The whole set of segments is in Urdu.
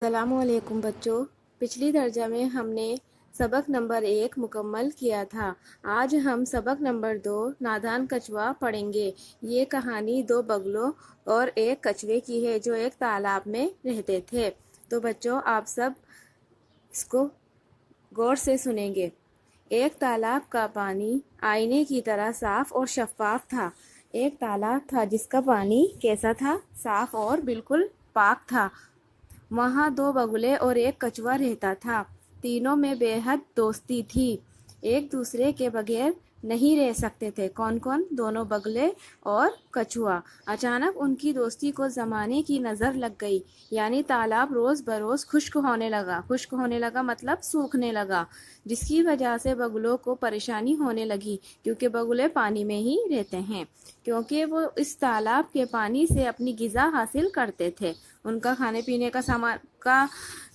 السلام علیکم بچوں، پچھلی درجہ میں ہم نے سبق نمبر 1 مکمل کیا تھا۔ آج ہم سبق نمبر 2 نادان کچھوا پڑھیں گے۔ یہ کہانی 2 بگلوں اور ایک کچھوے کی ہے جو ایک تالاب میں رہتے تھے۔ تو بچوں آپ سب اس کو غور سے سنیں گے۔ ایک تالاب کا پانی آئینے کی طرح صاف اور شفاف تھا۔ ایک تالاب تھا جس کا پانی کیسا تھا؟ صاف اور بالکل پاک تھا۔ وہاں 2 بگلے اور ایک کچھوا رہتا تھا۔ تینوں میں بے حد دوستی تھی، ایک دوسرے کے بغیر نہیں رہ سکتے تھے۔ کون کون؟ دونوں بگلے اور کچھوا۔ اچانک ان کی دوستی کو زمانے کی نظر لگ گئی، یعنی تالاب روز بروز خشک ہونے لگا۔ خشک ہونے لگا مطلب سوکھنے لگا، جس کی وجہ سے بگلوں کو پریشانی ہونے لگی، کیونکہ بگلے پانی میں ہی رہتے ہیں، کیونکہ وہ اس تالاب کے پانی سے اپنی غذا حاصل کرتے تھے۔ ان کا کھانے پینے کا سامان کا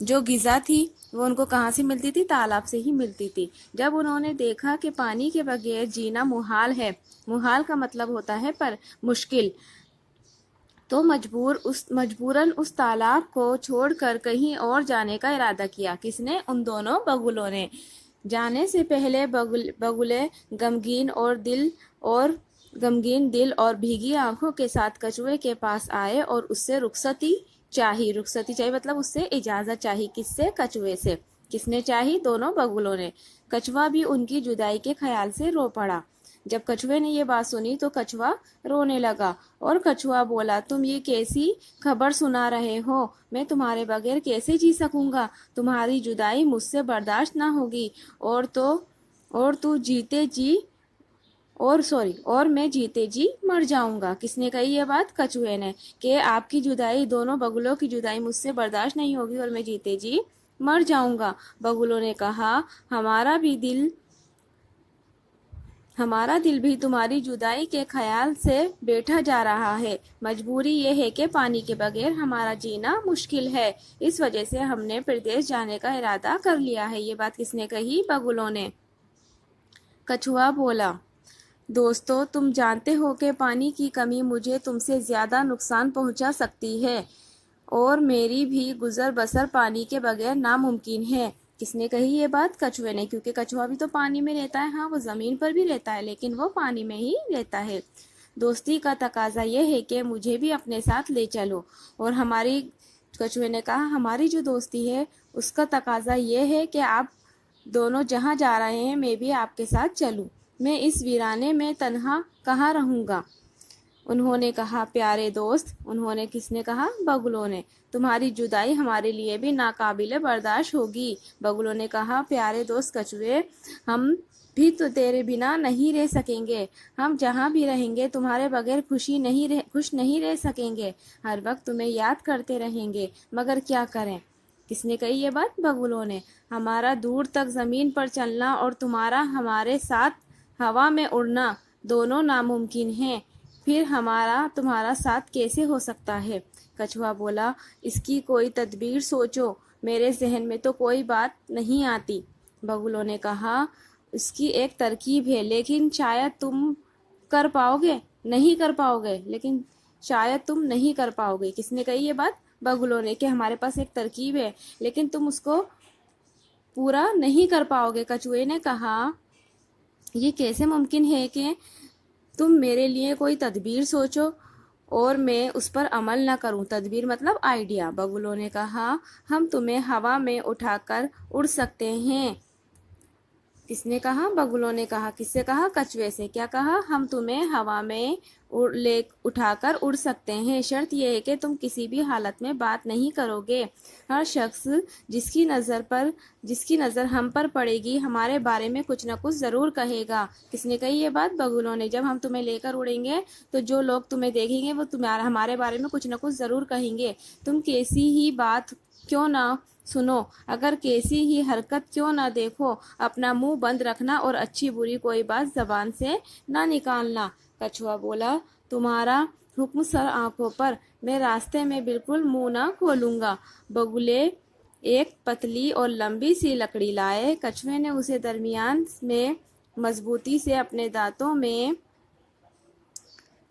جو غذا تھی وہ ان کو کہاں سے ملتی تھی؟ تالاب سے ہی ملتی تھی۔ جب انہوں نے دیکھا کہ پانی کے بغیر جینا محال ہے، محال کا مطلب ہوتا ہے پر مشکل، تو مجبوراً اس تالاب کو چھوڑ کر کہیں اور جانے کا ارادہ کیا۔ کس نے؟ ان دونوں بگلوں نے۔ جانے سے پہلے بگلے غمگین دل اور بھیگی آنکھوں کے ساتھ کچھوے کے پاس آئے اور اس سے رخصتی چاہی مطلب اس سے اجازت چاہی۔ کس سے؟ کچھوے سے۔ کس نے چاہی؟ دونوں بگلوں نے۔ کچھوا بھی ان کی جدائی کے خیال سے رو پڑا۔ جب کچھوے نے یہ بات سنی تو کچھوا رونے لگا اور کچھوا بولا، تم یہ کیسی خبر سنا رہے ہو؟ میں تمہارے بغیر کیسے جی سکوں گا؟ تمہاری جدائی مجھ سے برداشت نہ ہوگی اور میں جیتے جی مر جاؤں گا۔ کس نے کہی یہ بات؟ کچھوے نے، کہ آپ کی جدائی، دونوں بگلوں کی جدائی مجھ سے برداشت نہیں ہوگی اور میں جیتے جی مر جاؤں گا۔ بگلوں نے کہا، ہمارا دل بھی تمہاری جدائی کے خیال سے بیٹھا جا رہا ہے۔ مجبوری یہ ہے کہ پانی کے بغیر ہمارا جینا مشکل ہے، اس وجہ سے ہم نے پردیس جانے کا ارادہ کر لیا ہے۔ یہ بات کس نے کہی؟ بگلوں نے۔ کچھوا بولا، دوستو تم جانتے ہو کہ پانی کی کمی مجھے تم سے زیادہ نقصان پہنچا سکتی ہے اور میری بھی گزر بسر پانی کے بغیر ناممکن ہے۔ کس نے کہی یہ بات؟ کچھوے نے، کیونکہ کچھوا بھی تو پانی میں رہتا ہے۔ ہاں وہ زمین پر بھی رہتا ہے لیکن وہ پانی میں ہی رہتا ہے۔ دوستی کا تقاضا یہ ہے کہ مجھے بھی اپنے ساتھ لے چلو، اور کچھوے نے کہا ہماری جو دوستی ہے اس کا تقاضا یہ ہے کہ آپ دونوں جہاں جا رہے ہیں میں بھی آپ کے ساتھ چلوں۔ میں اس ویرانے میں تنہا کہاں رہوں گا؟ انہوں نے کہا، پیارے دوست، کس نے کہا؟ بگلوں نے، تمہاری جدائی ہمارے لیے بھی ناقابل برداشت ہوگی۔ بگلوں نے کہا، پیارے دوست کچھوے، ہم بھی تو تیرے بنا نہیں رہ سکیں گے۔ ہم جہاں بھی رہیں گے تمہارے بغیر خوش نہیں رہ سکیں گے۔ ہر وقت تمہیں یاد کرتے رہیں گے، مگر کیا کریں؟ کس نے کہی یہ بات؟ بگلوں نے۔ ہمارا دور تک زمین پر چلنا اور تمہارا ہمارے ساتھ ہوا میں اڑنا دونوں ناممکن ہیں، پھر ہمارا تمہارا ساتھ کیسے ہو سکتا ہے؟ کچھوا بولا، اس کی کوئی تدبیر سوچو، میرے ذہن میں تو کوئی بات نہیں آتی۔ بگلوں نے کہا، اس کی ایک ترکیب ہے لیکن شاید تم کر پاؤ گے۔ نہیں کر پاؤ گے لیکن شاید تم نہیں کر پاؤ گے۔ کس نے کہی یہ بات؟ بگلوں نے، کہ ہمارے پاس ایک ترکیب ہے لیکن تم اس کو پورا نہیں کر پاؤ گے۔ کچھوے نے کہا، یہ کیسے ممکن ہے کہ تم میرے لیے کوئی تدبیر سوچو اور میں اس پر عمل نہ کروں؟ تدبیر مطلب آئیڈیا۔ بگلوں نے کہا، ہم تمہیں ہوا میں اٹھا کر اڑ سکتے ہیں۔ کس نے کہا؟ بگلوں نے کہا۔ کس سے کہا؟ کچھوے سے۔ کیا کہا؟ ہم تمہیں ہوا میں اٹھا کر اڑ سکتے ہیں، شرط یہ ہے کہ تم کسی بھی حالت میں بات نہیں کرو گے۔ ہر شخص جس کی نظر ہم پر پڑے گی ہمارے بارے میں کچھ نہ کچھ ضرور کہے گا۔ کس نے کہی یہ بات؟ بگلوں نے۔ جب ہم تمہیں لے کر اڑیں گے تو جو لوگ تمہیں دیکھیں گے وہ ہمارے بارے میں کچھ نہ کچھ ضرور کہیں گے۔ تم کیسی ہی بات کیوں نہ سنو، اگر کیسی ہی حرکت کیوں نہ دیکھو، اپنا منہ بند رکھنا اور اچھی بری کوئی بات زبان سے نہ نکالنا۔ کچھوا بولا، تمہارا حکم سر آنکھوں پر، میں راستے میں بالکل منہ نہ کھولوں گا۔ بگلے ایک پتلی اور لمبی سی لکڑی لائے۔ کچھوے نے اسے درمیان میں مضبوطی سے اپنے دانتوں میں